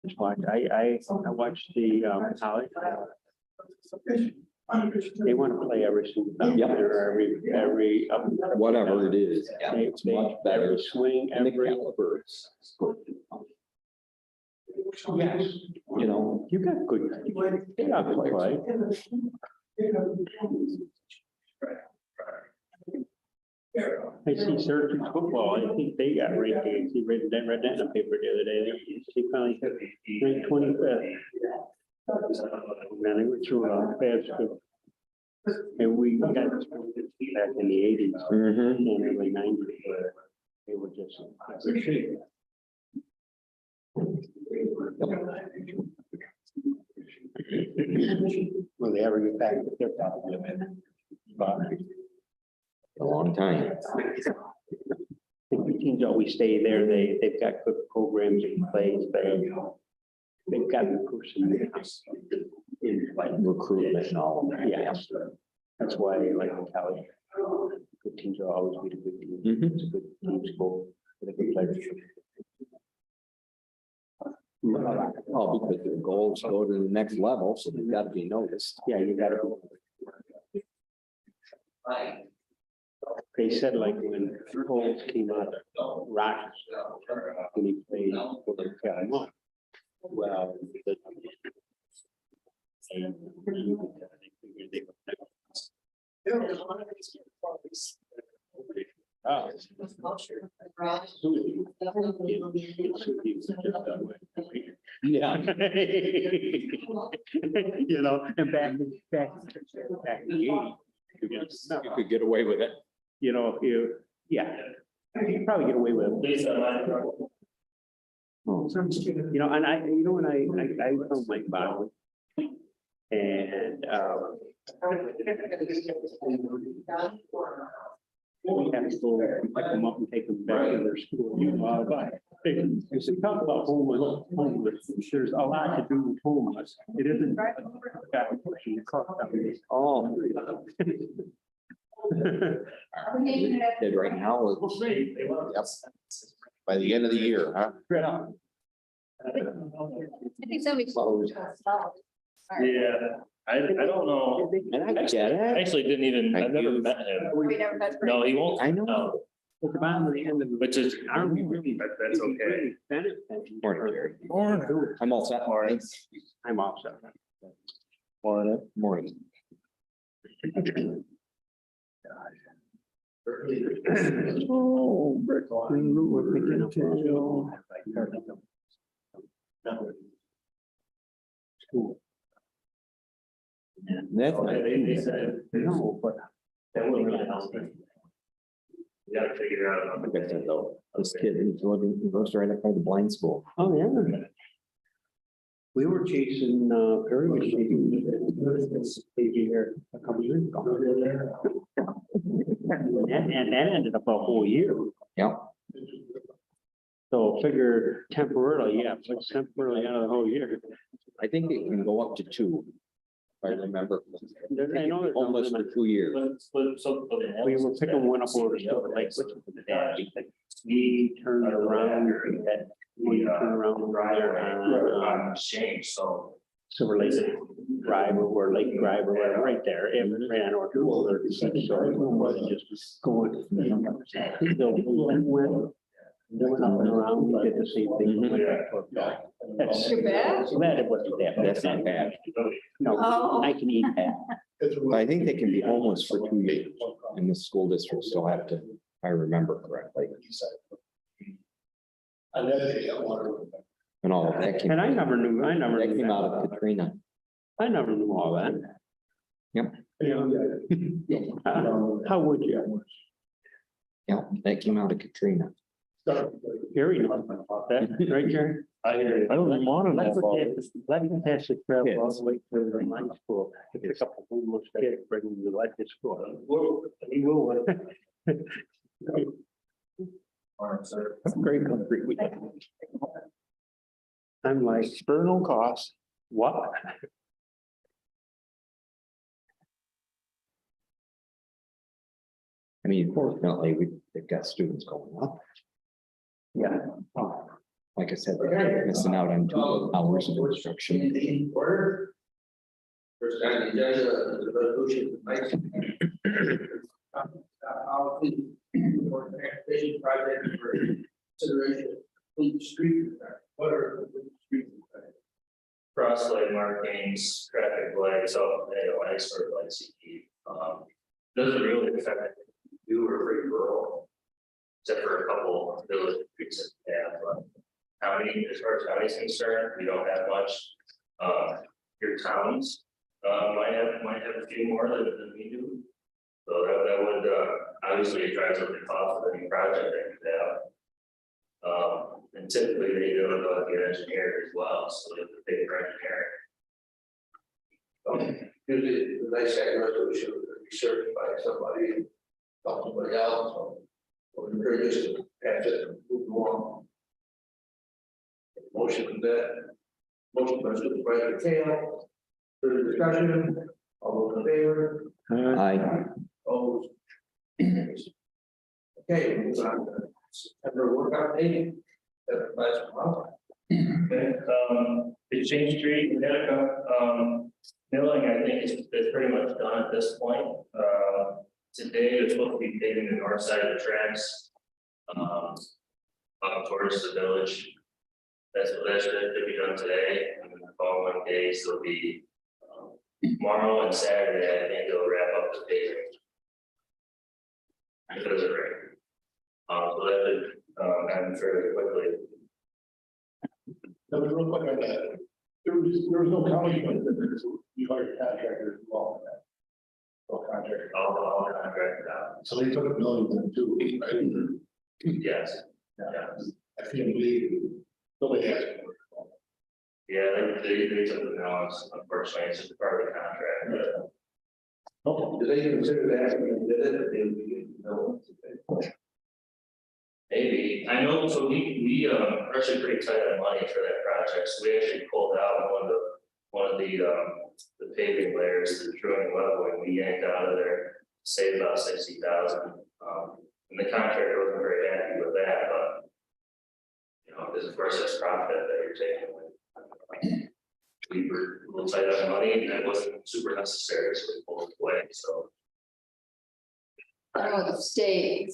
I watched the college. They want to play every single time. Yep. Every Whatever it is, They- it's much better. Every swing, And the every. caliber is good. Yes, You know, you got good. You got good play. I see Syracuse football. I think they got ranked. I read that in the paper the other day. They finally ranked 25th. Man, they were through a fast school. And we got back in the 80s and early 90s. Where they were just. Well, they ever get back to their probably a long time. the teams always stay there. They've got good programs in place. They've got the person in like Recruitment and all of that. yes. That's why I like the college. Good teams will always be the good team. Mhm. It's a good team school with a good players. Oh, because their goals go to the next level, so they've got to be noticed. Yeah, you gotta. They said like when Coles came out of Rochester, when he played for the Calmont. Well, the. Oh. Yeah. You know, and back in the 80s. You could get away with it. You know, if you, yeah, you could probably get away with it. You know, and when I found my bottle. And, we have to go pick them up and take them back to their school. If we talk about homeless, there's a lot to do with homeless. It isn't. a guy pushing the car down the- Oh. Did right now. We'll see. Yep. By the end of the year, huh? I think somebody's. Yeah, I don't know. And I get I it. actually didn't even, I've never met him. We never touched. No, he won't. I know. No, At the bottom of the end of the. Which is, Aren't we really? that's okay. Morning, Jerry. I'm all set. Morning. I'm off. So. Morning. Oh, we're picking up. School. That's They said, No, but. that will really help. You gotta figure out. like I said, though, this kid, he's living, he goes right up by the blind school. Oh, yeah. We were chasing, Perry was chasing this baby here a couple years ago. And that ended up a whole year. Yeah. So figure temporarily, yeah, but temporarily out of the whole year. I think it can go up to 2. If I remember. I know there's no Almost for limit. 2 years. We were picking one up over the lake, which was the dad. We turned around, that, we turned around there on, Change, so. Silver Lake Drive or Lake Drive or whatever, right there, it ran or two over. So it wasn't just going. They went up and around, we did the same thing. That's Too bad. glad it wasn't that. That's not bad. No, Oh. I can eat that. But I think they can be homeless for 2 years, and the school district still have to, if I remember correctly. And all of that came, And I never knew, that came out of Katrina. I never knew all that. Yep. How would you? Yeah, that came out of Katrina. Gary knows about that, right, Jerry? I hear you. I don't even want to know about it. Let him pass the travel all the way to the night school to pick up a homeless kid, bring him to like his school. He will. That's a great country we have. I'm like, spur no cost. What? I mean, fortunately, they've got students going up. Yeah. Like like I said, they're missing out on 2 hours of instruction. Order. First on the agenda, the resolution tonight. Policy for transportation project for consideration, complete street, what are complete street? Cross lane markings, traffic lights, all the expert lights you keep. Doesn't really affect you or pretty rural. Except for a couple village streets that have, county, as far as county is concerned, we don't have much. Your towns, might have a few more than we do. So that would, obviously it drives up the cost of any project that you have. And typically they do it with your engineer as well, so they have to pay for engineering. Usually, the nice second resolution would be certified by somebody, not somebody else. Or we're just pass it and move along. Motion from that. Motion by Supervisor Kale. Further discussion, all those in favor? Aye. Opposed? Okay, move on to September workout meeting. That's last month. Okay, Exchange Street, Connecticut, milling, I think is pretty much done at this point. Today, they're supposed to be paving the north side of the tracks. Up towards the village. That's to be done today, and then the following days will be, tomorrow and Saturday, I think they'll wrap up the paving. Because of rain. So that should, happen fairly quickly. That was real quick on that. There was no county, but you hired contractors involved in that. No contractor. All contracted out. So they took a building then too, right? Yes. Yeah. I can't believe nobody asked for it. Yeah, they took the balance, unfortunately, it's just part of the contract, No, Do they consider that when they did it, they would be, maybe, I know, so we are actually pretty tight on money for that project, so we actually pulled out one of the paving layers, the drilling level, and we yanked out of there, saved about 60,000. And the contractor wasn't very happy with that, but you know, because of course that's profit that you're taking away. We were a little tight on money, and that wasn't super necessary, so we pulled it away, so. I don't know, the state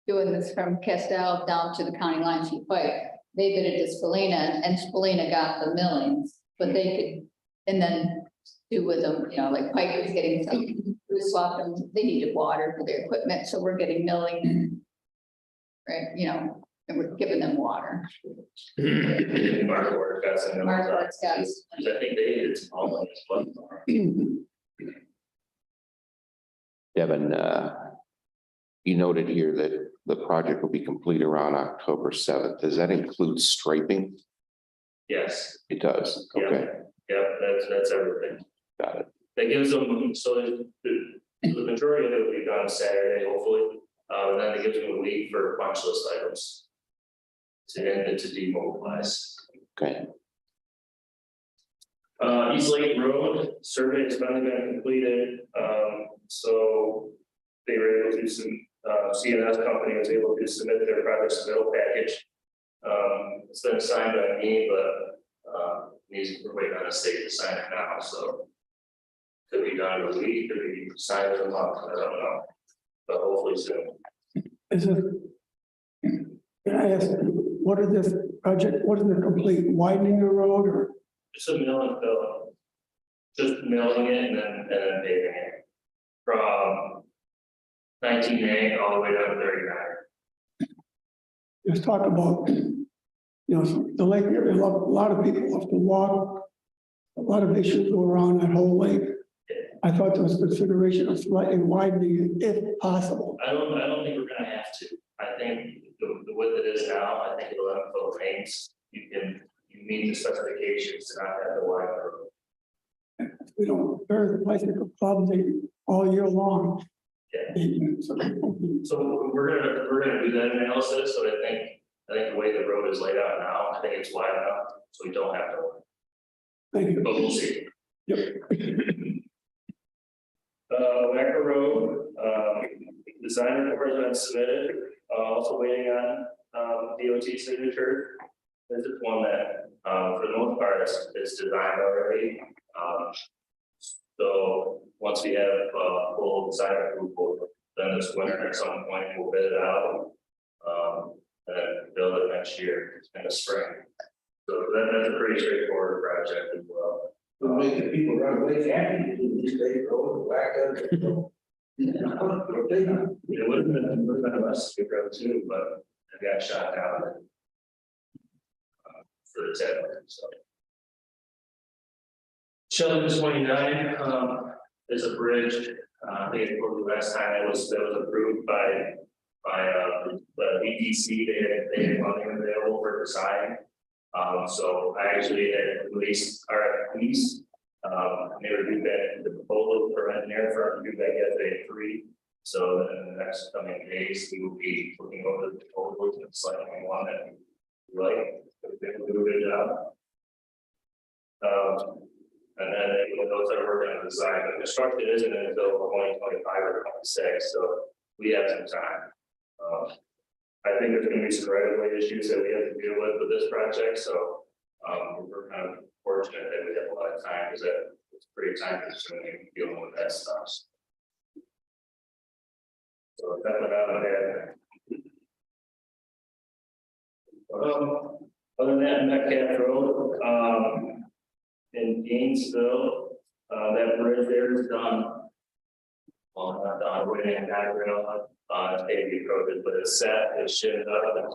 doing this from Castell down to the county line, she Pike, they did it to Spalina, and Spalina got the millings, but they could, and then do with them, you know, like Pike was getting some, we swapped them, they needed water for their equipment, so we're getting milling. Right, you know, and we're giving them water. Mark got some. Marquardt's got- I think they did some all as well. Devin, you noted here that the project will be complete around October 7th. Does that include striping? Yes, It does. Yeah. Okay, yeah, that's everything. got it. That gives them, so the majority of it will be done Saturday, hopefully. And then it gives them a week for punch list items. To demobilize. Okay, East Lake Road survey has finally been completed, so they were able to CNS company was able to submit their project submittal package. It's been signed by me, but we're waiting on the state to sign it now, so could be done in a week, could be signed in a month, I don't know, but hopefully soon. Is it? Can I ask, what is this project, what is the complete widening the road or? Just a mill and fill, just milling it and then paving it from 19A all the way down to 39. Just talk about, you know, the lake area, a lot of people have to walk. A lot of issues go around that whole lake. I thought there was consideration of slightly widening it if possible. I don't think we're gonna have to. I think the width it is now, I think 11-foot lanes, you meet the specifications to not have the wide road. We don't, there's bicycle clubs all year long. Yeah. So we're gonna do that analysis, but I think the way the road is laid out now, I think it's wide enough, so we don't have to. Thank you. But we'll see. Yep. Wacker Road, design report has been submitted. also waiting on, DOT signature. This is one that, for the most part, is designed already. So once we have, full design approval, then this winter at some point we'll bid it out. And then build it next year in the spring. So that's a pretty straightforward project as well. Would make the people run away happy, you stay road, whack up. It would have been a less to go too, but it got shot down. For the tip, so. Sheldon 29, is a bridge, I think it was the last time that was approved by the EDC, they had money available for design. So I actually had released RFPs, they reviewed the proposal for engineer for review that yesterday free. So in the next coming days, we will be looking over the proposals and selecting one that we like, they will do a good job. And then those that are working on design, but construction isn't until 2025 or 26, so we have some time. I think there's gonna be some right of way issues that we have to deal with this project, so we're kind of fortunate that we have a lot of time, because it's pretty time consuming dealing with that stuff. So that's what I had. Other than that, Metcalf Road, in Gainesville, that bridge there is done. Well, not done, we're in guardrail, it's maybe approaches, but it's set, it's shifted up, and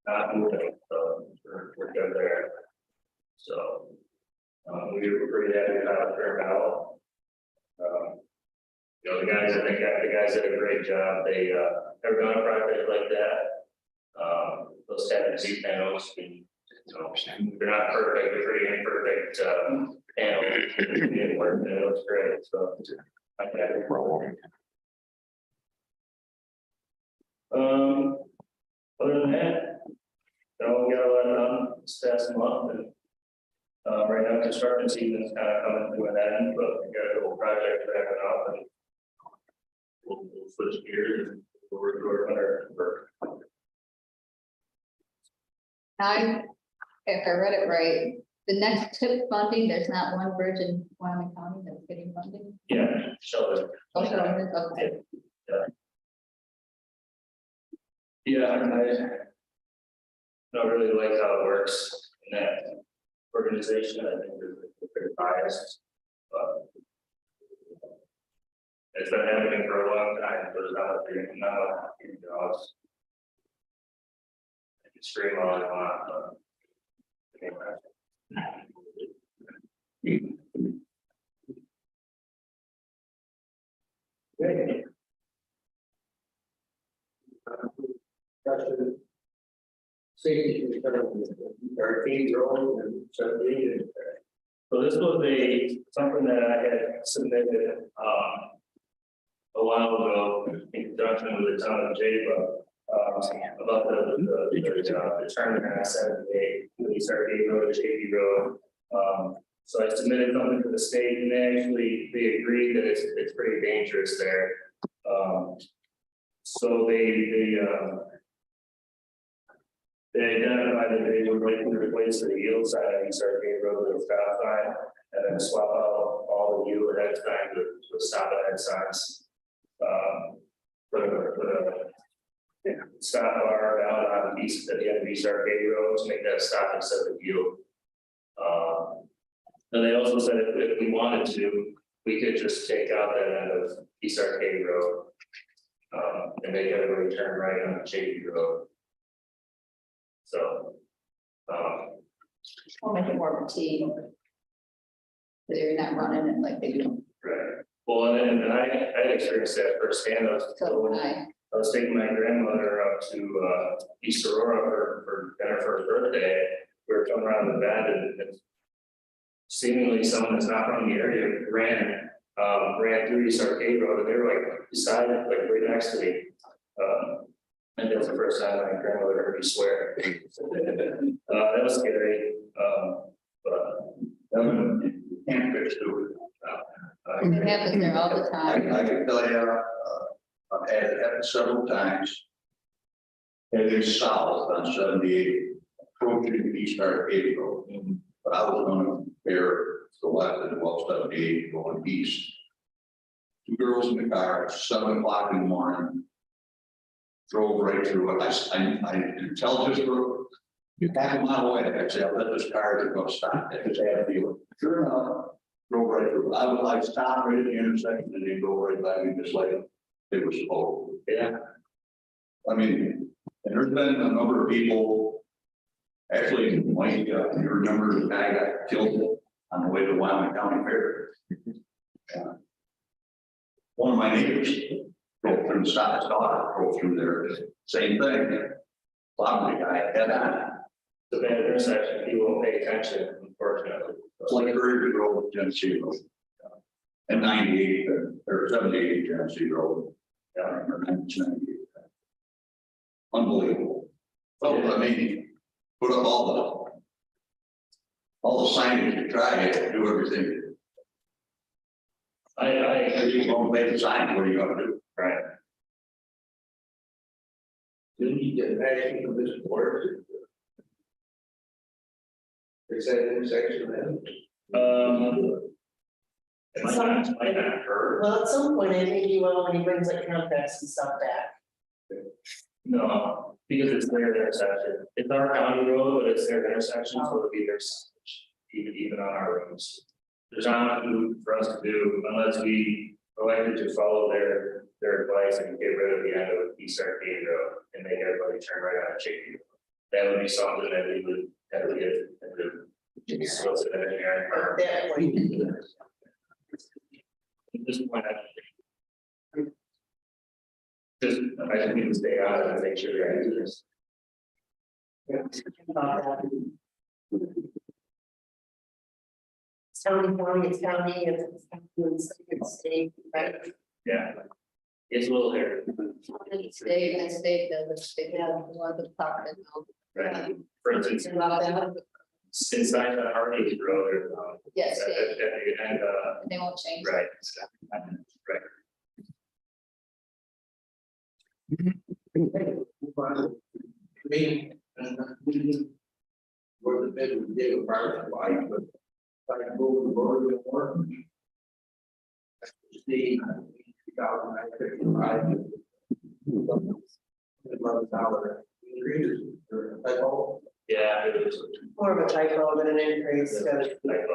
not moving, so we're good there. So, we were pretty happy with how it turned out. You know, the guys did a great job, they, ever done a project like that? Those 7 Z panels, they're not perfect, they're pretty imperfect, panels. It worked, and it looks great, so. I think that's other than that, we got a lot done this past month, and right now construction season is kind of coming to an end, but we got a couple projects wrapping up, and we'll switch gears and we'll work toward winter work. If I read it right, the next tip funding, there's not one bridge in Wyoming County that's getting funding. Yeah, Sheldon. Oh, so it's okay. Yeah, I don't really like how it works in that organization. I think they're pretty biased, but it's been happening for a long time, but it's not, it's I can scream all I want, but Okay. Safety. Our team growing and 17. so this was something that I had submitted a while ago in conjunction with the town of Jayba about the tournament on 78, East Arcade Road, Shady Road. So I submitted something to the state, and they agreed that it's pretty dangerous there. So they identified that they would like to replace the yield sign on East Arcade Road with a stop sign, and then swap out all the yield ahead signs with stop ahead signs. For the stop bar down on the east, at the end of East Arcade Road, to make that stop instead of yield. And they also said if we wanted to, we could just take out that end of East Arcade Road. And make everybody turn right on Shady Road. So, We'll make it more of a team. So you're not running it like they do. right. Well, and then I had experienced that firsthand. I was taking my grandmother up to East Aurora for dinner for her birthday. We were coming around the bend, and seemingly someone that's not from the area ran through East Arcade Road, and they were like beside it, like right next to me. And that was the first time my grandmother heard me swear. That was scary. But can't fix it. It happens there all the time. I can tell you, I've had it happen several times. heading south on 78, approaching East Arcade Road. But I was gonna bear the left at 1278 going east. Two girls in the car, 7 o'clock in the morning. Drove right through it. I could tell just for half a mile away, I said, let this car go stop. I just had to feel it. Sure enough, drove right through. I was like, stop right at the intersection and then go right by me, just like it was supposed to. Yeah. I mean, and there's been a number of people. Actually, Mike, you remember the guy got killed on the way to Wyoming County Fair? One of my neighbors drove through the stop, his daughter drove through there, same thing. Bob, the guy head on. The bad intersection, people won't pay attention, unfortunately. It's like Prairie Road, Genesee Road. And 98, or 78 Genesee Road. Or 98. Unbelievable. Well, I mean, put up all the signage to try to do everything. I If you won't make the sign, what are you gonna do? right. Didn't he get action of this board? Is that intersection then? It might not hurt. Well, at some point, I think he will when he brings like contracts and stuff back. No, because it's their intersection. It's our county road, but it's their intersection, so it'll be their signage, even on our roads. There's not enough for us to do unless we elected to follow their advice and get rid of the end of East Arcade Road and make everybody turn right on Chickadee. That would be something that we would have to get into. So it's an engineering firm. At that point, At this point, I just need to stay out of it and make sure they're into this. about that. It's county, it's state, right? Yeah. It's a little hairy, State does, they have one of the department. right? For instance, About that, inside the Hardee's Road, or, yes, and, they won't change. right. Right. Me, and where the bid would give a private life, but if I go to the road and work. The 2055. $11 increase or typo. Yeah, it was More of a typo than an increase, so like,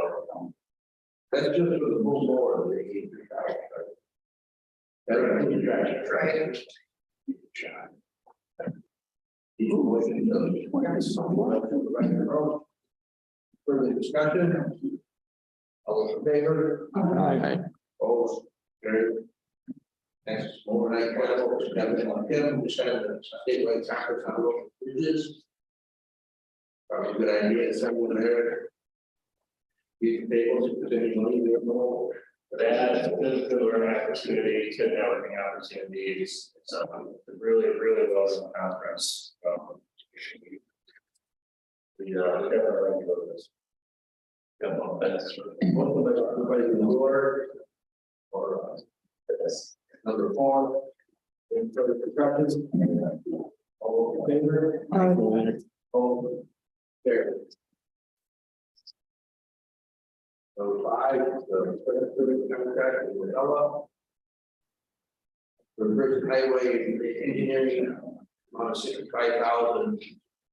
That's just for the full board. They keep it out. That's Right. Further discussion? All those in favor? Aye. Opposed? Carried. Next, overnight travel, Kevin, decided that statewide soccer on local bridges. Probably a good idea, someone there. These tables, if there's any money there, no. that, this is an opportunity to networking opportunities, so really, really welcome conference. We definitely go to this. Come on, that's. Most of us, everybody in the door. Or, this, number 4. Any further discussions? All in favor? All carried. Number 5, the contract with Ella. For Bridge Highway Engineering, on 65,000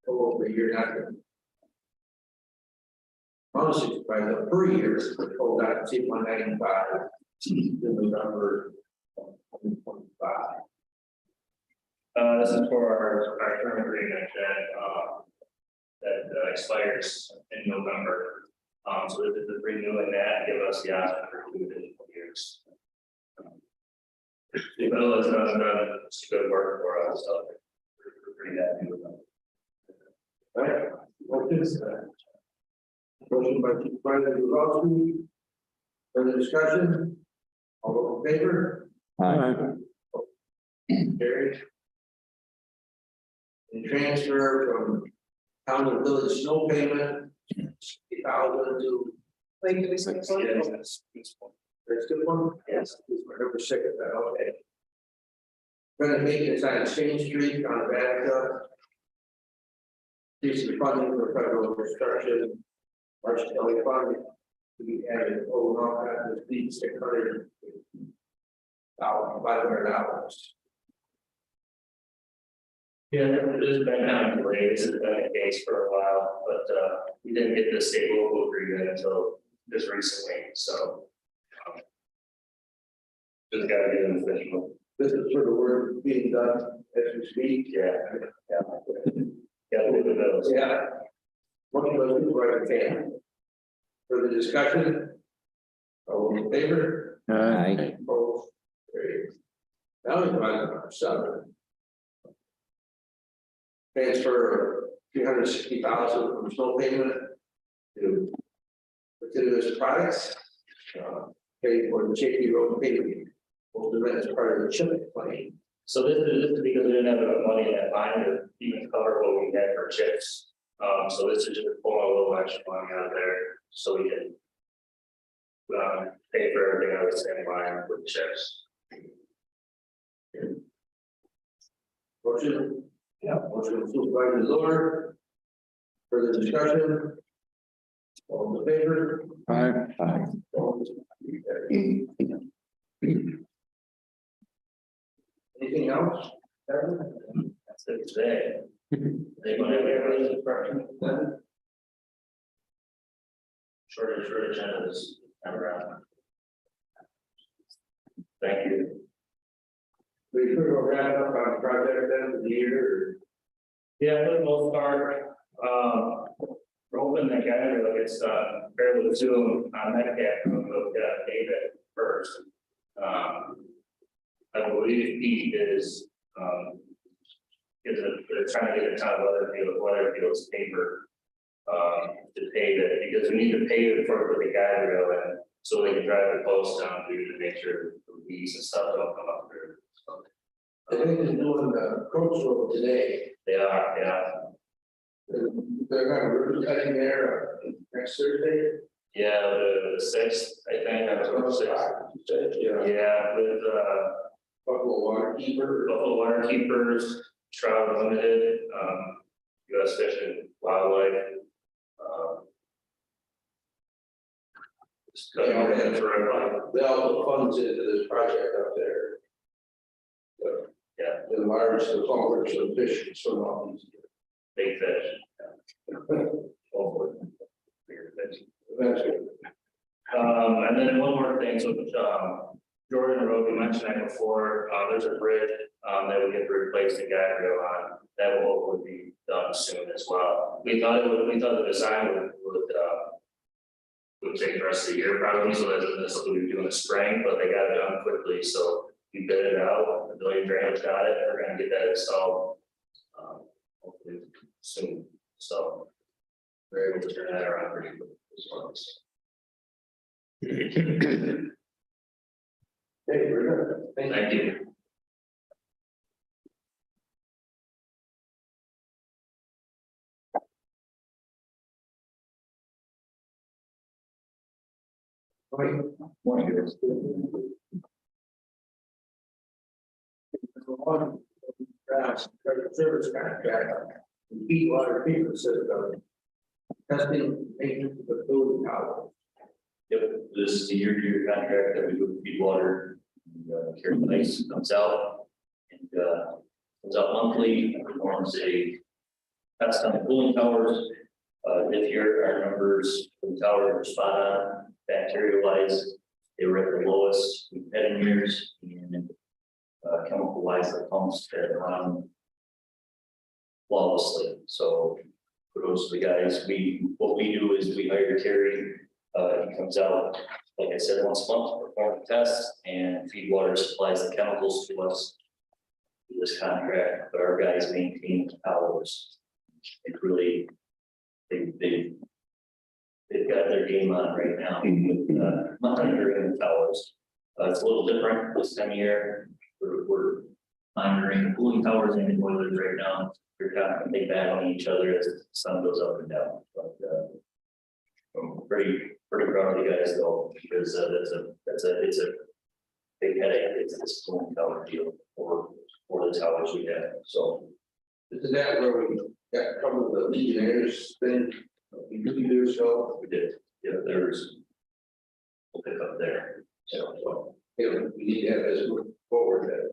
total per year, not. On 65 per year, total that $195 in November 2025. This is for our term agreement that expires in November. So this is renewing that, give us the option for 2 additional years. The bill has done good work for us, so we're pretty happy with them. All right, what is that? Motion by Supervisor Rossi. Further discussion? All those in favor? Aye. Carried. And transfer from town and village snow payment, 60,000 to, wait, do we say so? Yes, that's one. that's good one? Yes. We're number 6 of that, okay. Gonna make this on Exchange Street on Vatican, This is funding for federal construction. March Kelly Fund. We added overall kind of speed $600,500. Yeah, there's been kind of delays, this has been the case for a while, but we didn't get the state local agreement until just recently, so. Just gotta get an official. This is sort of work being done as we speak. Yeah. Gotta look at those. Yeah. Motion was supervisor Fan. Further discussion? All in favor? Aye. Opposed? Carried. Now is item number 7. Transfer $360,000 from snow payment to continuous products. Paid for the Chafee Road paving. Most of it is part of the chip plan. So this is because we didn't have enough money in that line to even cover what we had for chips. So this is just pulling a little extra money out of there, so we can. Pay for everything out of the same line with chips. Motion? Yeah. Motion from supervisor Lord. Further discussion? All in favor? Aye. Opposed? Carried. Anything else? That's it today. They want to have everything in front. Short agenda is around. Thank you. We put a wrap up on the project then for the year. Yeah, for the most part, we're hoping that guy gets fairly soon on that cap, we'll get paid it first. I believe Pete is they're trying to get a ton of other deals paper to pay that, because we need to pay it for the guy rail and so they can drive the post down through to make sure the weeds and stuff don't come up through. So, I think they're doing the coach road today. they are, yeah. They're gonna ribbon cutting there next Thursday. Yeah, the 6th, I think, that was the 6th. Yeah, with Buffalo Water Keeper. Buffalo Water Keepers, Trout Limited, US Fish and Wildlife. Just cutting our hands for everybody. They all put funds into this project up there. Yeah, The large, the culverts, the fish, and so on. big fish. Hopefully. Bigger fish. That's good. And then one more thing, so, Jordan Road, we mentioned that before, there's a bridge, that we get to replace the guide rail on, that will hopefully be done soon as well. We thought the design would take the rest of the year probably, so that's something we do in the spring, but they got it done quickly, so we bid it out, the building drainage got it, we're gonna get that installed. Hopefully soon, so we're able to turn that around pretty quickly as well. Hey, we're good. Thank you. Morning, guys. Service contract, heat water treatment system. Testing, maintenance of the building tower. Yep, this is the year-to-year contract that we do with Feed Water. Carry Place comes out and comes out monthly, and performs a test on the cooling towers. This year, our numbers for the tower were spot on, bacteria wise, they were at the lowest we've had in years, and chemical wise, the pumps that run flawlessly. So kudos to the guys. What we do is we hire Terry. He comes out, like I said, once a month to perform the tests, and Feed Water supplies the chemicals to us. through This contract, but our guys maintain the towers. It really, they've got their game on right now with monitoring the towers. It's a little different this time of year. We're monitoring cooling towers and boilers right now. They're kind of they back on each other as the sun goes up and down. But I'm pretty proud of the guys though, because it's a big headache. It's this cooling tower deal for the towers we have. So Is that where we Got trouble with the Legionnaires thing, a few years ago. We did, yeah, there's. We'll pick up there. So, yeah, we need to have this move forward then.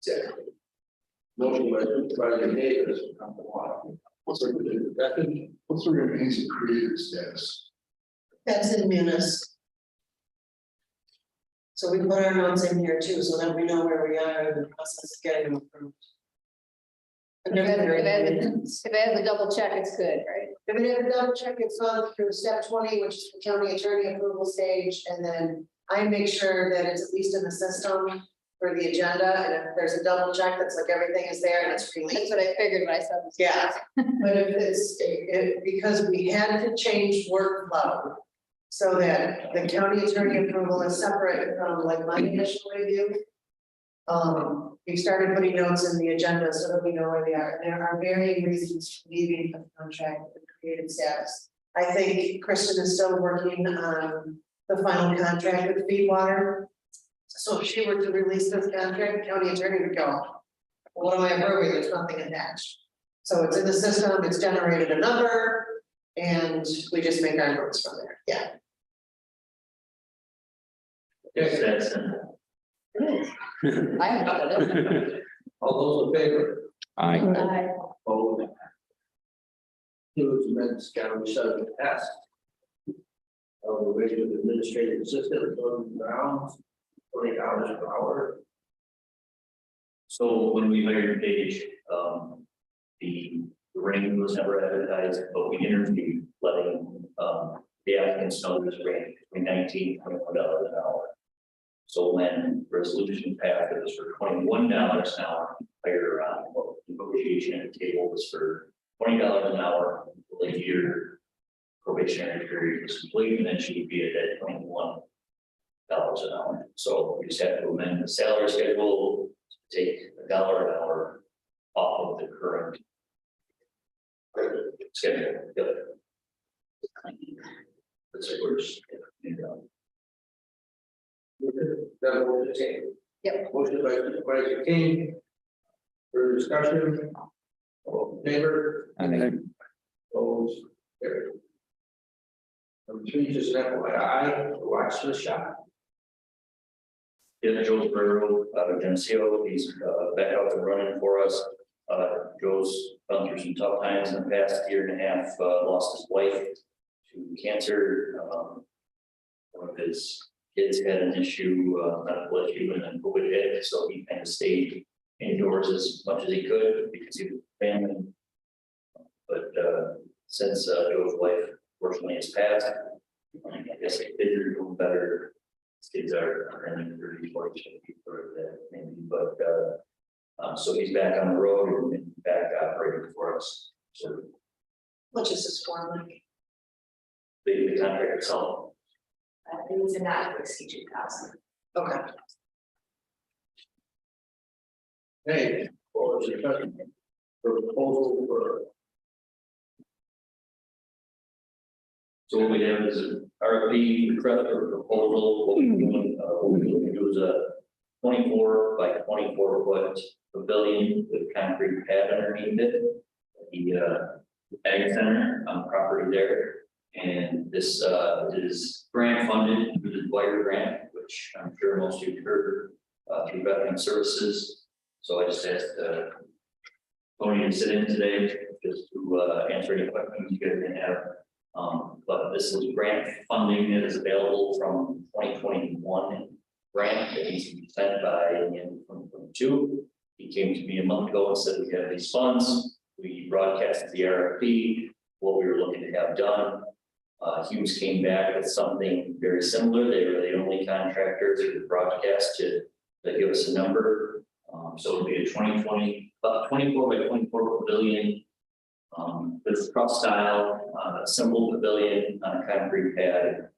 Exactly. Motion by Supervisor Davis. What's the remaining creative status? That's in Munis. So we put our notes in here too, so that we know where we are in the process of getting them approved. If it has a double check, it's good, right? If we have a double check, it's gone through step 20, which is the county attorney approval stage, and then I make sure that it's at least in the system for the agenda, and if there's a double check, that's like everything is there and it's That's released. what I figured when I saw this. Yeah, but if because we had to change workflow. So that the county attorney approval is separate from like my initial review. We started putting notes in the agenda so that we know where they are. There are varying reasons for leaving the contract with creative status. I think Kristen is still working on the final contract with Feedwater. So if she were to release this contract, the county attorney would go, what am I approving? There's nothing attached. So it's in the system, it's generated a number, and we just make our notes from there. Yeah. Yes, that's simple. I haven't done it. All those in favor? I, Opposed? Two amendments, county subject passed. Evaluation of administrative assistant, Jordan Brown, $20 per hour. So when we hired Paige, the range was never advertised, but we interviewed, letting, the applicants know this range between $19 and $21 an hour. So when resolution passed, it was for $21 an hour, higher, negotiation at the table was for $20 an hour, until the year probationary period was complete, and then she would be at $21 an hour. So we just have to amend the salary schedule, to take $1 an hour off of the current schedule. Yep. That's it, we're just, That motion is taken. Yep. Motion by Supervisor King. For discussion. All in favor? I, Opposed? Carried. Number 3, just an FYI, watch the shot. Yeah, Joe's Burrow, Geneseo, he's back out and running for us. Joe's gone through some tough times in the past year and a half, lost his wife to cancer. One of his kids had an issue, medical issue, and then COVID hit, so he kind of stayed indoors as much as he could because he was family. But since Joe's wife fortunately has passed, I guess the kids are doing better. His kids are in their 30s, 40s, for that maybe, but so he's back on the road and back operating for us. So Which is this form like? the contract itself, It was not to exceed 2,000. Okay. Hey, for discussion. For proposal for. so what we have is an RFP request or proposal. What we're going to do is a 24 by 24 foot pavilion with concrete pad underneath it. The ag center on the property there. And this is grant funded through the Dwyer grant, which I'm sure most of you heard through Veteran Services. So I just asked Tony to sit in today just to answer any questions you guys may have. But this is grant funding that is available from 2021 grant that needs to be spent by the end of 2022. He came to me a month ago and said we have these funds. We broadcasted the RFP, what we were looking to have done. Hughes came back with something very similar. They were the only contractor through the broadcast to give us a number. So it'll be a 2020, about 24 by 24 pavilion. With cross style, simple pavilion on a concrete pad.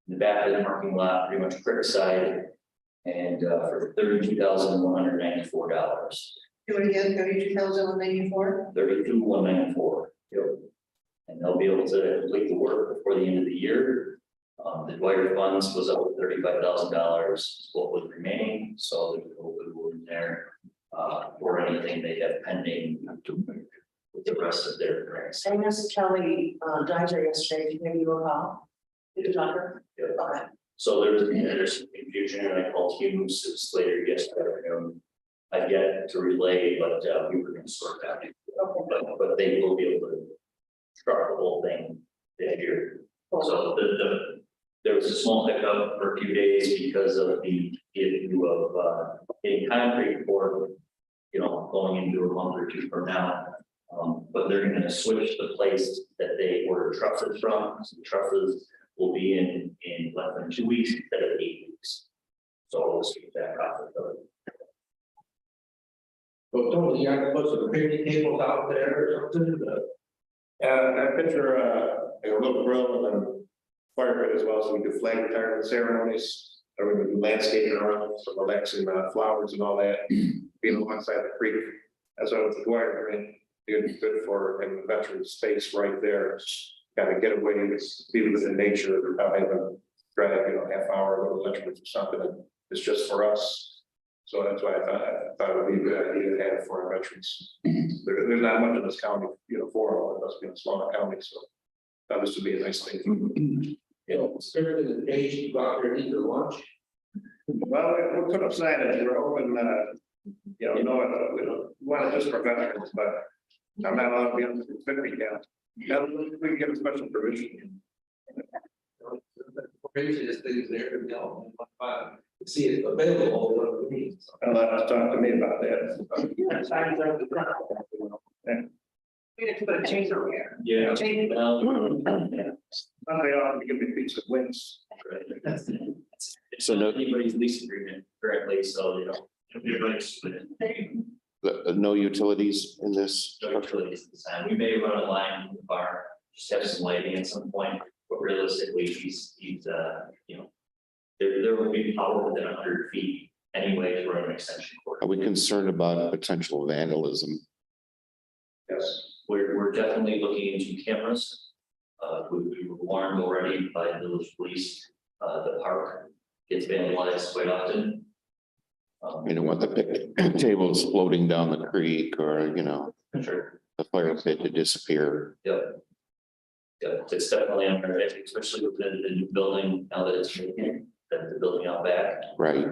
In the back of the parking lot, pretty much crick side, and for $32,194. Do it again, 32,194. 32,194. Yep. And they'll be able to complete the work before the end of the year. The Dwyer funds was up to $35,000, what was remaining, so there's a little bit of room there. or anything they have pending with the rest of their grants. I asked Kelly, Dizer yesterday, if you maybe you were call. Did you talk to her? Okay. So there's some confusion, and I called Hughes, it was later yesterday afternoon. I get to relay, but we were gonna sort that. But they will be able to truck the whole thing this year. So there was a small hiccup for a few days because of the issue of getting concrete poured, you know, going into a month or two from now. But they're gonna switch the place that they order trusses from. So the trusses will be in less than 2 weeks instead of 8 weeks. So we'll see that process of it. But Tony, you have to put some picnic tables out there or something, I picture a little grill and then fire pit as well, so we do flag retirement ceremonies. Or we do landscaping around, so relaxing flowers and all that, being alongside the creek. As I was Dwyer, I mean, it'd be good for having the veteran space right there. Kind of get away, be within nature, without having to drive, half hour, little veterans or something, and it's just for us. So that's why I thought it would be a good idea to have for our veterans. There's not much in this county, for all of us being a smaller county, so that this would be a nice thing. spirit of the day, you go out there and eat your lunch. Well, we'll put up signage, we're hoping, we don't want it just for veterans, but I'm not allowed to be on the 50 count. We can get a special permission. Craziest things there, see it available. I'll have to talk to me about that. We have to put a chain over here. Yeah. Chain. Well, Sunday off, we give me pizza wings. so no, anybody's lease agreement correctly, so everybody's with it. No utilities in this? No utilities this time. We may run a line from the bar, just have some lighting at some point, but realistically, he's there will be power within 100 feet anyway to run an extension cord. Are we concerned about potential vandalism? Yes. We're definitely looking into cameras. We were warned already by the village police. The park gets vandalized quite often. You don't want the picnic tables floating down the creek or, Sure. the fire pit to disappear. Yep. Yeah, it's definitely on our radar, especially with the new building, now that it's vacant, the building out back. Right.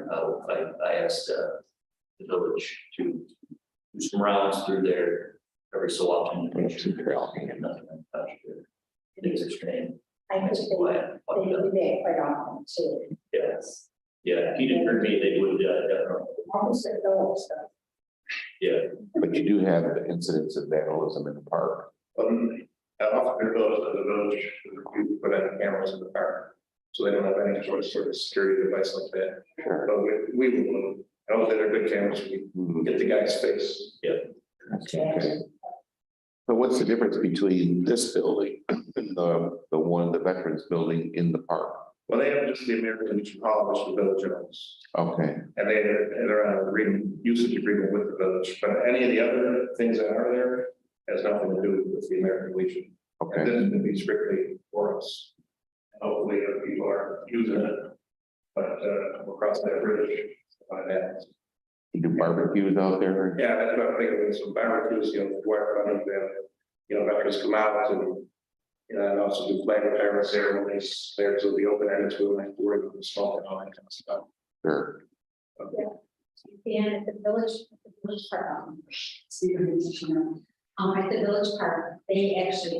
I asked the village to do some rounds through there every so often. to make sure they're all getting nothing untouched. Things are strange. I think they do that quite often too. Yes. Yeah, he didn't hurt me, they would definitely. Almost at those, Yeah, But you do have incidents of vandalism in the park. Often goes to the village, we put in cameras in the park, so they don't have any sort of security device like that. Sure. But we will, I don't think they're good cameras, we get the guy's face. Okay. So what's the difference between this building and the one, the Veterans Building in the park? Well, they have just the American Legion Hall, which the village owns, Okay, and they're on a usage agreement with the village, but any of the other things that are there has nothing to do with the American Legion. And okay. this is gonna be strictly for us. Hopefully, other people are using it, but we'll cross that bridge by that. You do barbecues out there? Yeah, that's what I'm thinking, some barbecues, where, veterans come out and also do flag retirement ceremonies, there's the open end, so we don't have to worry about the smoke and all that kind of stuff. Sure. and at the village park, at the village park, the village actually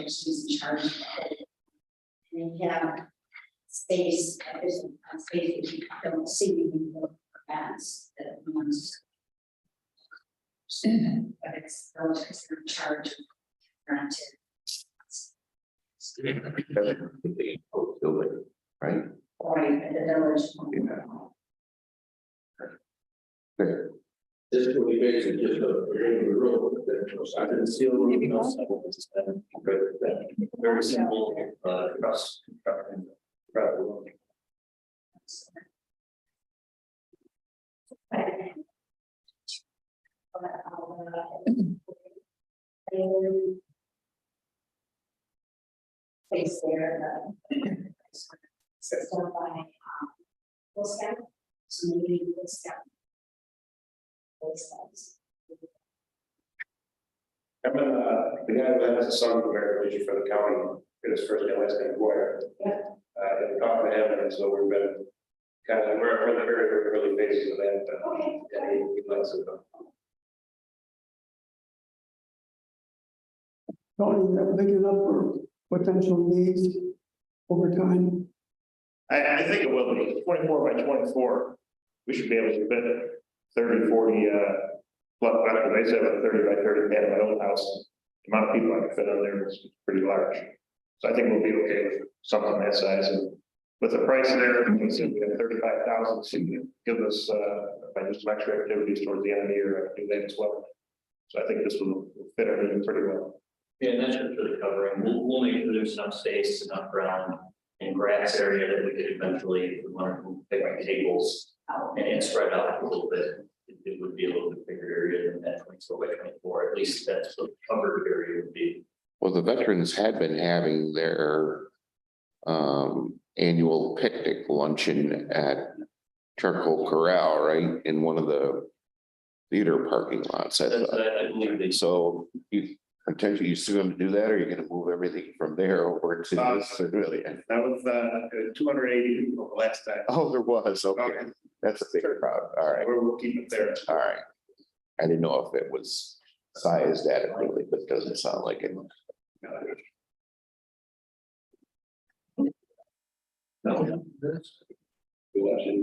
is in charge of that. And they have space, there's a space that you don't see in the events that ones. But it's the village is in charge of granted. Building, right? Right, at the village. Good. This will be basically just a road. I didn't see a little very simple, cross. Place there, system by, Will Scout, so maybe Will Scout I'm the guy who has a son who married Legion for the county, his first and last name Boyer. Yeah. And talking to him, and so we've been kind of, we're in the very, very early phases of that. Okay. Yeah, he likes it. Tony, is that big enough for potential needs over time? I think it will be 24 by 24. We should be able to fit 30, 40, plus, I say about 30 by 30 pad in my own house. The amount of people I can fit on there is pretty large. So I think we'll be okay with something that size, and with the price there, we said we have 35,000, so you give us, if I do some extra activities towards the end of the year, I can do that as well. So I think this will fit everything pretty well. Yeah, and that's just for the covering. We'll make sure there's enough space, enough ground and grass area that we could eventually, if we want to pick up tables and spread out a little bit. It would be a little bit bigger area than that 24 by 24. At least that's what the covered area would be. Well, the veterans had been having their annual picnic luncheon at Charcoal Corral, right, in one of the theater parking lots. I thought. I believe they. So you potentially, you still gonna do that, or you're gonna move everything from there over to this? Really? That was 280 people last time. Oh, there was, okay. Okay. That's a big crowd. All right, We'll keep it there. all right. I didn't know if it was sized adequately, but it doesn't sound like it. No.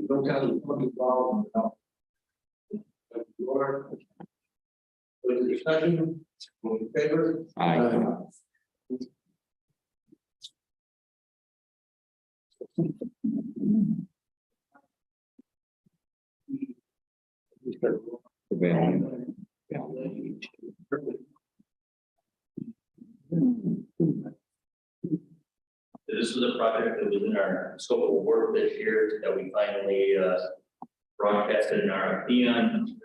Don't tell them what the problem is. With the discussion, all in favor? This was a project that was in our scope of work this year that we finally broadcasted an RFP on.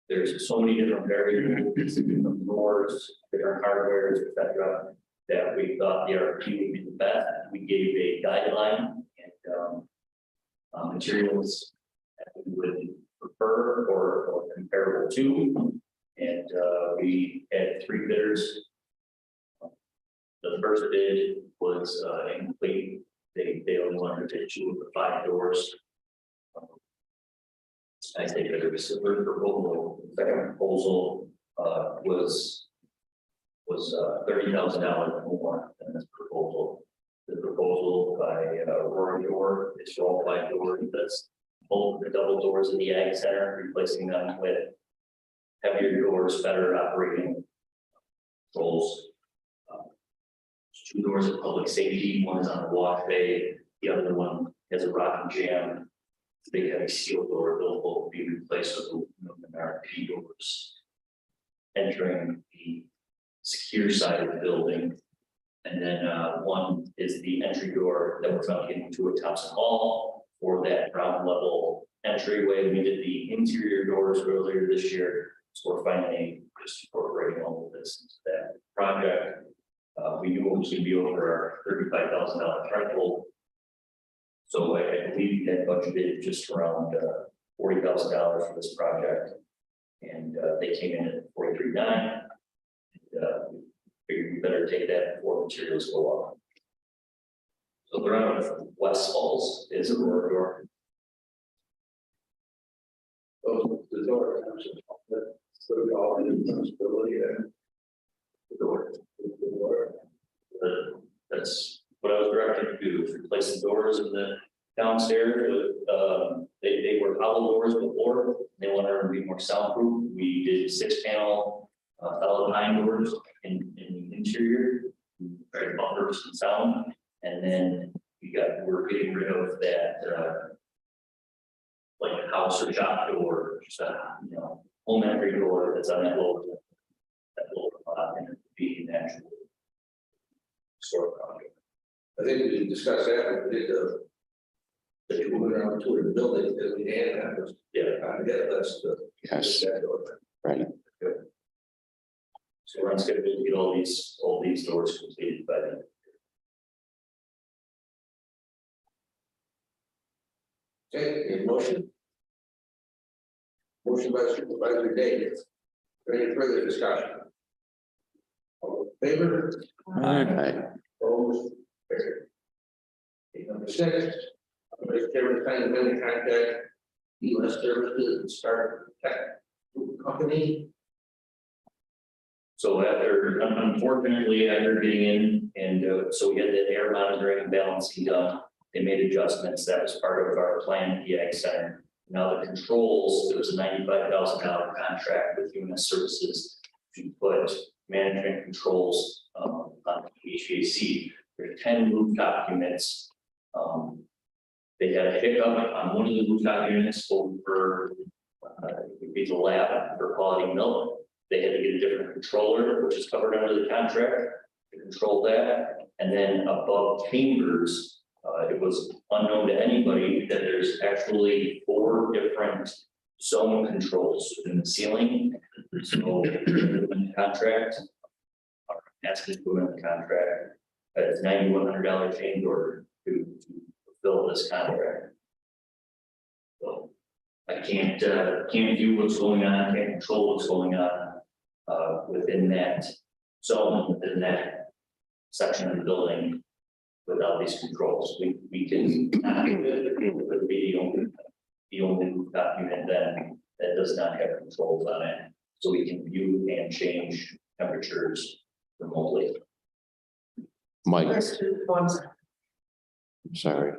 There's so many different variables, different doors, different hardware, et cetera, that we thought the RFP would be the best. We gave a guideline and materials that we would prefer or comparable to. And we had 3 bidders. The first bid was incomplete. They only wanted to bid 2 of the 5 doors. I think that it was a third proposal. The second proposal was $30,000 more than this proposal. The proposal by Roaring Door is for all 5 doors. That's both the double doors in the Ag Center, replacing them with heavier doors, better operating controls. 2 doors of public safety. One is on the wash bay. The other one has a rock and jam. Big heavy steel door will be replaced with aluminum RP doors. Entering the secure side of the building. And then one is the entry door that we're going to get into at Thompson Hall for that ground level entryway. We did the interior doors earlier this year. So we're finally just incorporating all of this into that project. We knew it was going to be over our $35,000 threshold. So I believe we had budgeted just around $40,000 for this project. And they came in at $43,900. Figured we better take that before materials go up. So the round of West Falls is a Roaring Door. The door. So we all have responsibility there. The door. That's what I was directed to do, is replace the doors in the downstairs with, they were hollow doors before. They wanted them to be more soundproof. We did 6-panel solid pine doors in the interior, very buffers and sound. And then we're getting rid of that, like a house or shop door, just a, home entry door that's on that lower and be an actual store project. I think we discussed that when we did the 200 tour of the building, as we had, that was, that's the. Yes, right. So we're on schedule to get all these doors completed by then. Okay, any motion? Motion by Supervisor Davis. Any further discussion? All in favor? Aye. Opposed? Carried. Okay, number 6, Vice Chairman sign amendment contract, U.S. Services and Start Tech Group Company. So after, unfortunately, after getting in and so we had the air monitoring and balancing done, they made adjustments. That was part of our plan, PX Center. Now the controls, it was a $95,000 contract with UNS Services to put management controls on HVAC. There are 10 rooftop units. They had a hiccup on one of the rooftop units over it would be the lab for quality milk. They had to get a different controller, which is covered under the contract, to control that. And then above chambers, it was unknown to anybody that there's actually 4 different zone controls within the ceiling. So in the contract, asking to go in the contract, it's $9,100 change order to fulfill this contract. So I can't view what's going on, can't control what's going on within that zone, within that section of the building without these controls. We can it would be the only document then that does not have controls on it. So we can view and change temperatures remotely. Mike, Question, one second. sorry.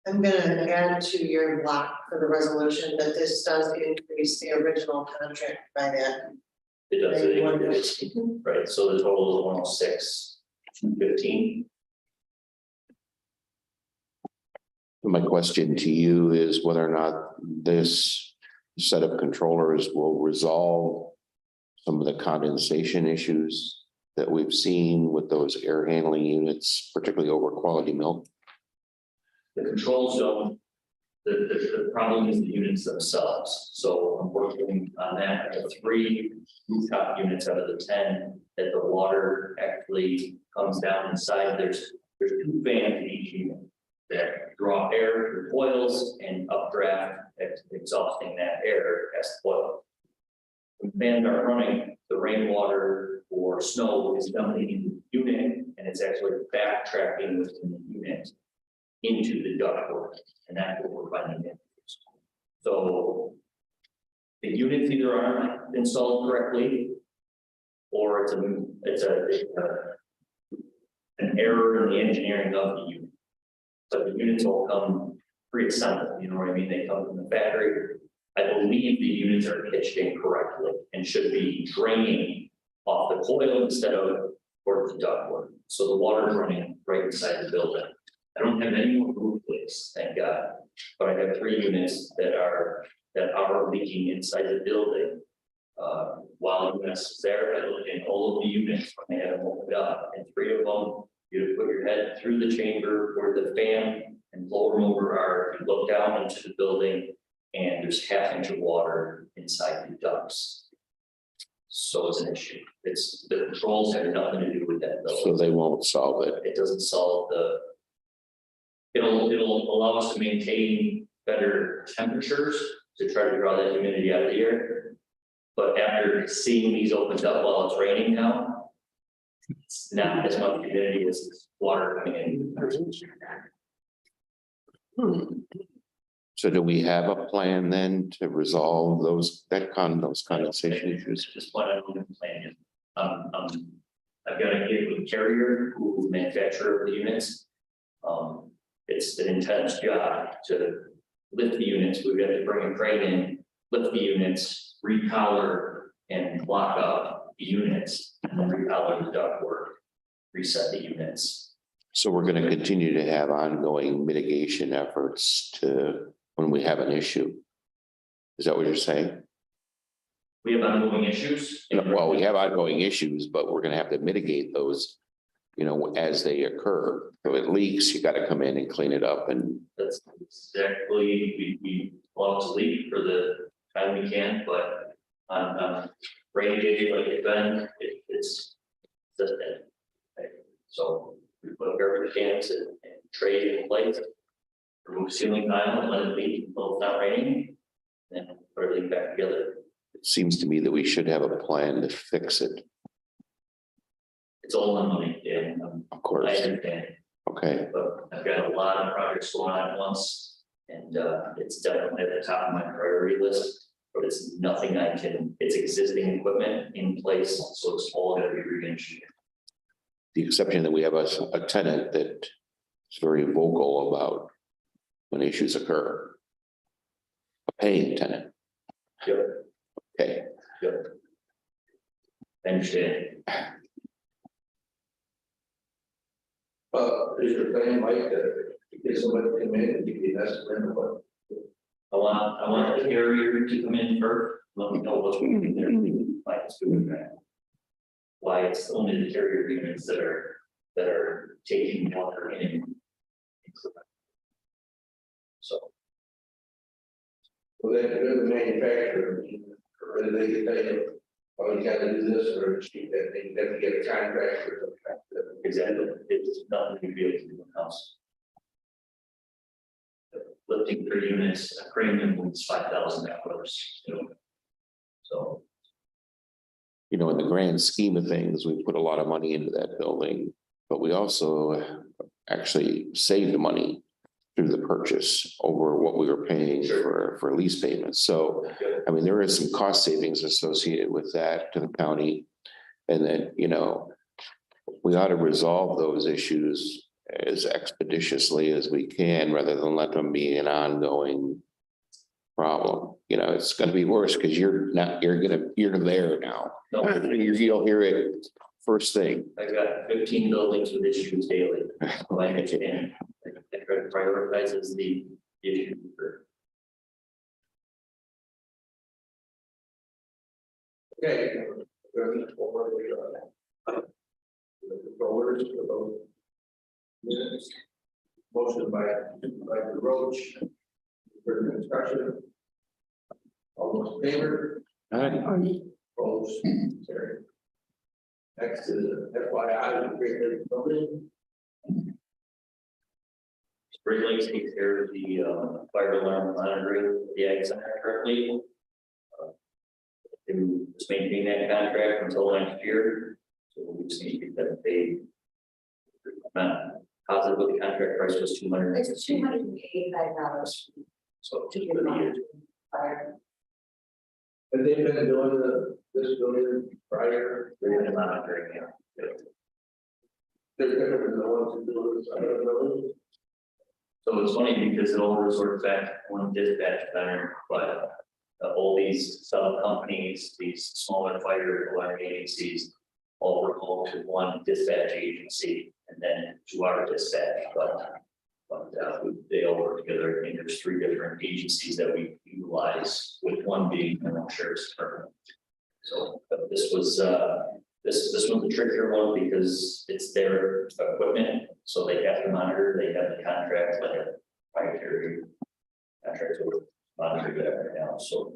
I'm gonna add to your block for the resolution that this does increase the original contract by that. It does, right, so the total is 106, 215. My question to you is whether or not this set of controllers will resolve some of the condensation issues that we've seen with those air handling units, particularly over quality milk. The controls don't, the problem is the units themselves. So I'm working on that. I have 3 rooftop units out of the 10 that the water actually comes down inside. There's 2 fans in each unit that draw air through coils and updraft, exhausting that air as the coil. When fans are running, the rainwater or snow is dumping into the unit and it's actually backtracking within the unit into the ductwork, and that's what we're finding in. So the units either aren't installed correctly, or it's an error in the engineering of the unit. But the units all come pre-assembled, you know what I mean? They come from the factory. I believe the units are pitched in correctly and should be draining off the coil instead of towards the ductwork. So the water's running right inside the building. I don't have any more roof leaks, thank God, but I have 3 units that are leaking inside the building. While UNS is there, I looked in all of the units when they had them opened up, and 3 of them, you put your head through the chamber where the fan and blower motor are, you look down into the building, and there's ½ inch of water inside the ducts. So it's an issue. It's the controls have nothing to do with that. Though. So they won't solve it. It doesn't solve the. It'll allow us to maintain better temperatures to try to draw that humidity out of the air. But after seeing these opened up while it's raining now, it's not as much humidity as water coming in. So do we have a plan then to resolve those condensation issues? Just what I don't plan yet. I've got a gig with Carrier, who manufacturer the units. It's an intense job to lift the units. We've got to bring a crane in, lift the units, recollar and lock up the units, and then recollar the ductwork, reset the units. So we're going to continue to have ongoing mitigation efforts to when we have an issue. Is that what you're saying? We have ongoing issues. Well, we have ongoing issues, but we're going to have to mitigate those, as they occur. So it leaks, you got to come in and clean it up. And That's exactly, we allow it to leak for the time we can, but on rainy days like it's been, it's just that. Right? So we put whatever we can and trade in place, remove ceiling tile and let it leak until it's not raining, then put everything back together. it seems to me that we should have a plan to fix it, It's all in money, yeah, of I course. understand, Okay, but I've got a lot of projects going on at once. And it's definitely at the top of my priority list, but it's nothing I can, it's existing equipment in place, so it's all gonna be re-engineered. the exception that we have a tenant that is very vocal about when issues occur. A paying tenant, Yep, okay, yep. I understand. Is your plan like to get somebody to come in and give you an estimate of what? I want the carrier to come in first, let me know what's going there, like it's doing that. Why it's only the carrier units that are taking water in. So, Well, then you're the manufacturer, or do they tell you, oh, you gotta do this, or you that they have to get a contractor. exactly, it's nothing to be able to do in house. Lifting 3 units, a crane was $5,000, So, you know, in the grand scheme of things, we put a lot of money into that building, but we also actually saved money through the purchase over what we were paying for lease payments. So, I mean, there is some cost savings associated with that to the county. And then, you know, we ought to resolve those issues as expeditiously as we can, rather than let them be an ongoing problem. You know, it's gonna be worse because you're there now. no, You'll hear it first thing. I've got 15 buildings with issues daily. So I understand. I try to prioritize as the issue. Okay. Going forward, we are. The controllers for those minutes. Motion by Supervisor Roach. For discussion. All those in favor? Opposed? Carried. Next is FYI, the Great Lakes Building. Spring Lakes takes care of the fire alarm monitoring of the Ag Center currently. To just maintain that contract until next year, so we just need to get that paid. I'm not positive what the contract price was, $200. It's $285 So to just get for the year. monitored fire. Have they been doing this building prior? They're gonna monitor it, yeah. They're different than the ones who do this other buildings. So it's funny because it all resorts back to one dispatch center, but all these sub companies, these smaller fire alarm agencies, all report to one dispatch agency and then to our dispatch, but they all work together. I think there's 3 different agencies that we utilize, with one being the sheriff's department. So but this was this was a trickier one because it's their equipment, so they have to monitor, they have the contract, like a proprietary contract to monitor that right now, so.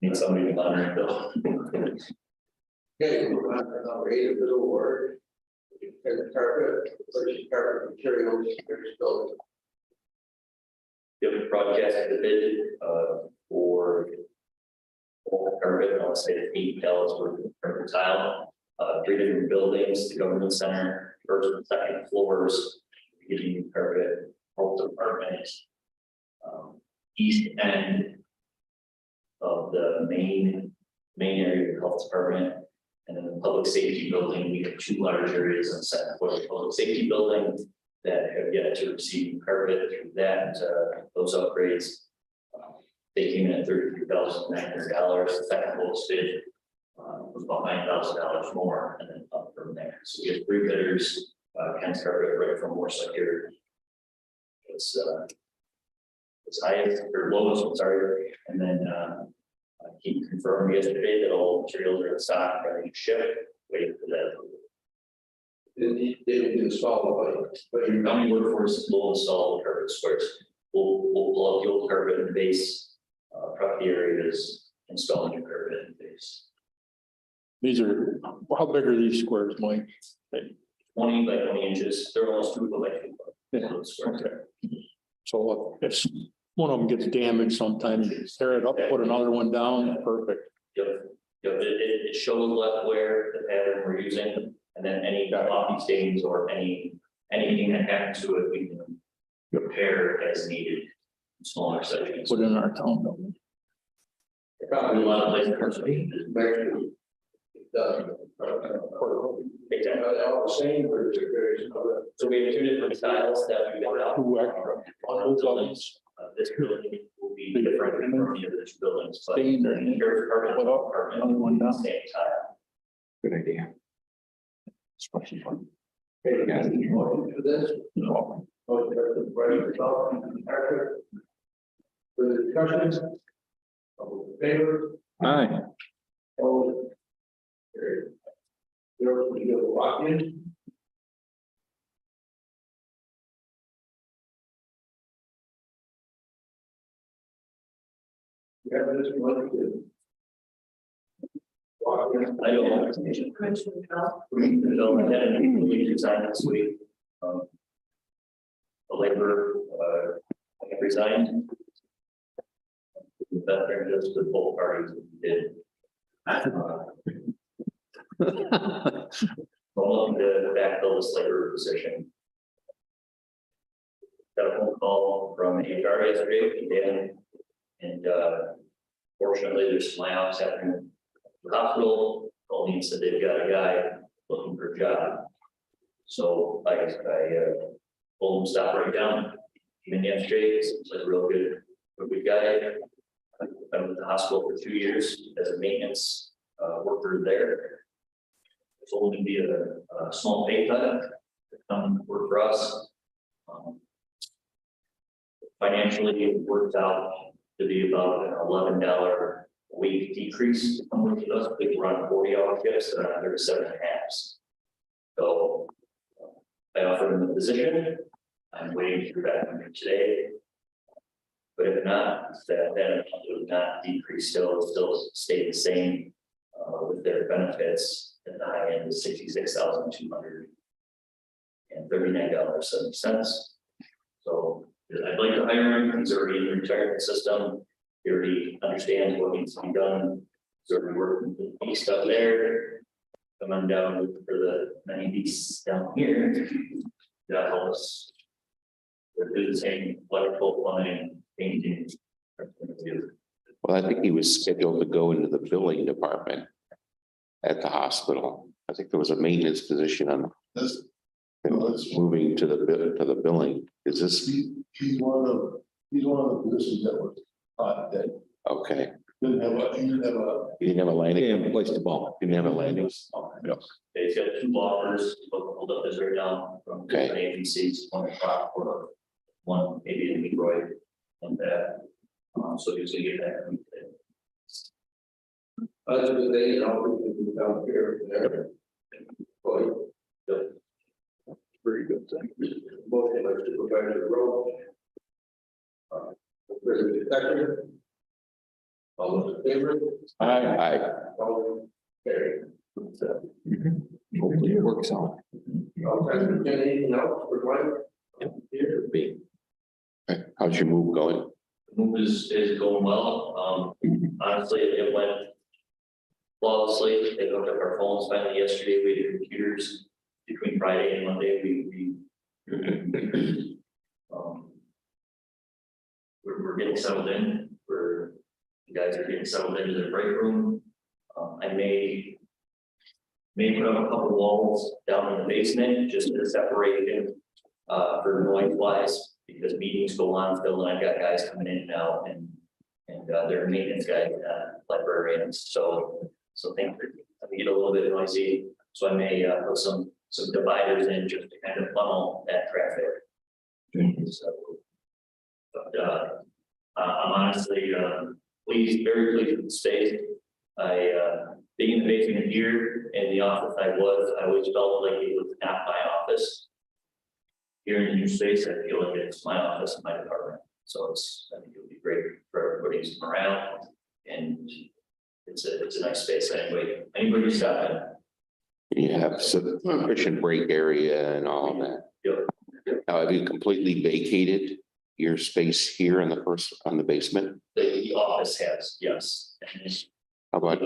Need somebody to monitor it though. Okay, we're on to number 8 of the award. And the carpet, purchase carpet materials, there's building. Give broadcast the bid for carpet, I'll say $8 per tile, 3 different buildings, the government center, 1st and 2nd floors, getting carpet, health department, east end of the main area of the health department. And then the public safety building, we have 2 large areas on the 2nd floor of the public safety building that have yet to receive carpet through that, those upgrades. They came in at $33,900, the 2nd lowest bid was about $9,000 more, and then up from there. So we have 3 bidders, Ken's Carpet right from Warsaw here. It's highest or lowest, I'm sorry, and then he confirmed yesterday that all materials are in stock, ready to ship, waiting for that. They didn't install it, but The county workforce will install the carpet squares. We'll pull up the old carpet in the base, prep the areas, install new carpet in the base. These are, how big are these squares, Mike? 20 by 20 inches, they're almost 2 foot by 2 foot. Yeah, Square. okay. So if one of them gets damaged sometime, tear it up, put another one down, perfect. Yep, it shows left where the pattern we're using, and then any floppy stains or anything that happens to it, we can repair as needed. Smaller sections. Put in our town building. Probably a lot of places. Exactly. All the same, or is it various other? So we have two different styles that we got out. Two extra. On buildings. This building will be different from the other two buildings, but. Stain or- Sheriff's Department, Put up department, another one down. same tile. Good idea. Especially fun. Motion for this? No. Motion by Supervisor Sullivan, Patrick. Further discussions? All in favor? Aye. All. Carried. There we go, lock in. We have this one to. Lock in. I don't know. So I had an we resigned this week. The labor, I have resigned. That there just with both parties did. Along to backfill this labor position. Got a phone call from HR yesterday, Dan, and fortunately, there's some layoffs happening at the hospital. Told me said they've got a guy looking for a job. So I told him stop right down. Even yesterday, seems like a real good guy. I've been with the hospital for 2 years as a maintenance worker there. It's only be a small pay cut to come work for us. Financially, it worked out to be about an $11 a week decrease to come work with us. We run 40-hour shifts and 37 and a half. So I offered him the position. I'm waiting to hear back from him today. But if not, that it would not decrease, still stay the same with their benefits. At the high end is $66,239.70. So I'd like to hire him. He's already in the retirement system. He already understands what needs to be done. He's already working with the stuff there. Come on down for the many beasts down here. That helps. Do the same electrical, plumbing, painting. Well, I think he was scheduled to go into the billing department at the hospital. I think there was a maintenance position on This, moving to the billing. Is this he's one of the positions that was, that okay? he didn't have a landing. Yeah, place the ball. Didn't have a landing. He's got 2 blockers, hold up this right now from different agencies, one at Rockport, one maybe in Detroit, and that. So he's gonna get that. That's what they know, we down here, there. Boy. Very good thing. Motion by Supervisor Rowe. Further discussion? All those in favor? I All carried. Hopefully it works out. Anything else for Mike? Here. Be. how's your move going? The move is going well. Honestly, it went flawlessly. They hooked up our phones finally yesterday. We had computers between Friday and Monday. We're getting settled in. The guys are getting settled into their break room. I may put up a couple walls down in the basement just to separate it for noise wise, because meetings go on still, and I've got guys coming in and out, and they're maintenance guys, librarians, so things get a little bit noisy. So I may put some dividers in just to kind of funnel that traffic. So, but I'm honestly very pleased with the space. Being in the basement here in the office I always felt like it was not my office. Here in the new space, I feel like it's my office and my department. So I think it would be great for everybody who's around, and it's a nice space anyway. Anybody stop in. You have sufficient break area and all of that. Yep. Now, have you completely vacated your space here in the first, on the basement? The office has, yes. And How about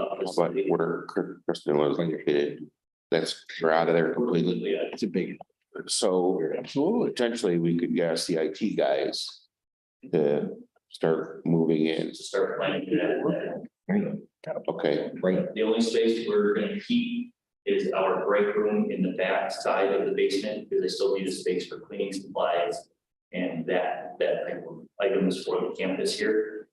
where Kristen was located? That's, we're out of there completely. It's a big. So Absolutely. potentially we could ask the IT guys to start moving in. to start planning that. Okay, The only space we're gonna keep is our break room in the back side of the basement, because I still need a space for cleaning supplies. And that type of items for the campus here.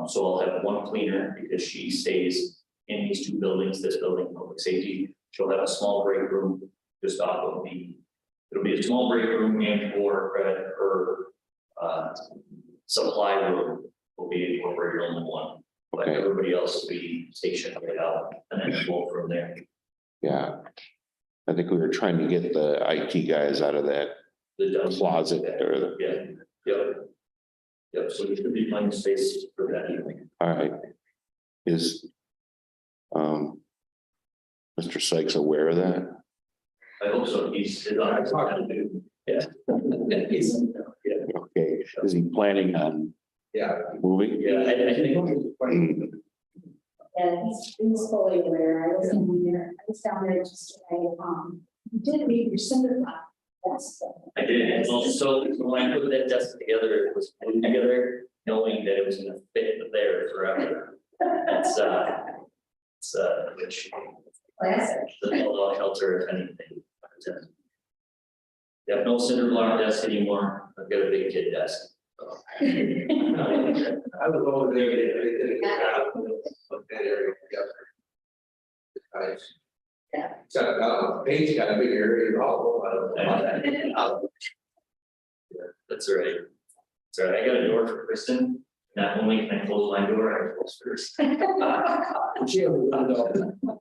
So I'll have one cleaner because she stays in these two buildings, this building, public safety. She'll have a small break room just off of it'll be a small break room and for her supply room will be incorporated on the one. But Okay. everybody else will be stationed right out and then we'll go from there. yeah. I think we were trying to get the IT guys out of that The dumpster. closet or, Yeah, yep. Yep, so there should be plenty of space for that evening. all right. Is Mr. Sykes aware of that? I hope so, he's. Yeah. He's, yeah, Okay, is he planning on Yeah. moving? yeah, I think, And he's fully aware. I was in there, I was down there just, you did read your cinder block. That's. I did, and also, when I put that desk together, it was put together, knowing that it was gonna fit there forever. It's which, Classic. the little shelter, if anything. You have no cinder block desk anymore, I've got a big kid desk. So. I was over there, they did a good job of that area together. Nice. Yeah. So, Paige got a big area, all over. That's all right. That's all right. I got a door for Kristen. Not only can I close my door, I close hers. She had a window.